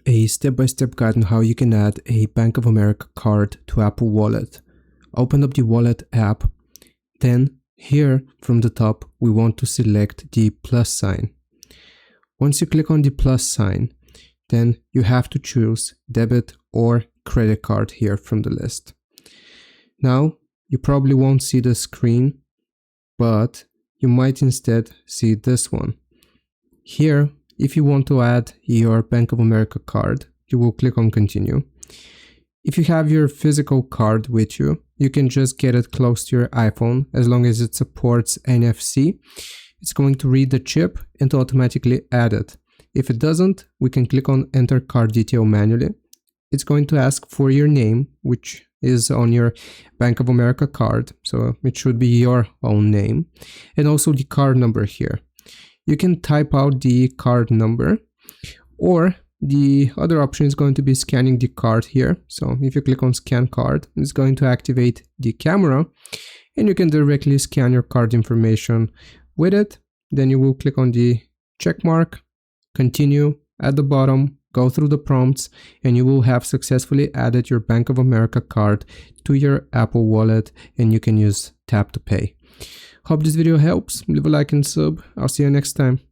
a step-by-step guide on how you can add a Bank of America card to Apple Wallet. Open up the Wallet app. Then here from the top, we want to select the plus sign. Once you click on the plus sign, then you have to choose debit or credit card here from the list. Now, you probably won't see the screen, but you might instead see this one. Here, if you want to add your Bank of America card, you will click on continue. If you have your physical card with you, you can just get it close to your iPhone as long as it supports NFC. It's going to read the chip and automatically add it. If it doesn't, we can click on enter card detail manually. It's going to ask for your name, which is on your Bank of America card, so it should be your own name, and also the card number here. You can type out the card number, or the other option is going to be scanning the card here. So if you click on scan card, it's going to activate the camera and you can directly scan your card information with it. Then you will click on the check mark, continue at the bottom, go through the prompts, and you will have successfully added your Bank of America card to your Apple Wallet, and you can use Tap to Pay. Hope this video helps. Leave a like and sub. I'll see you next time.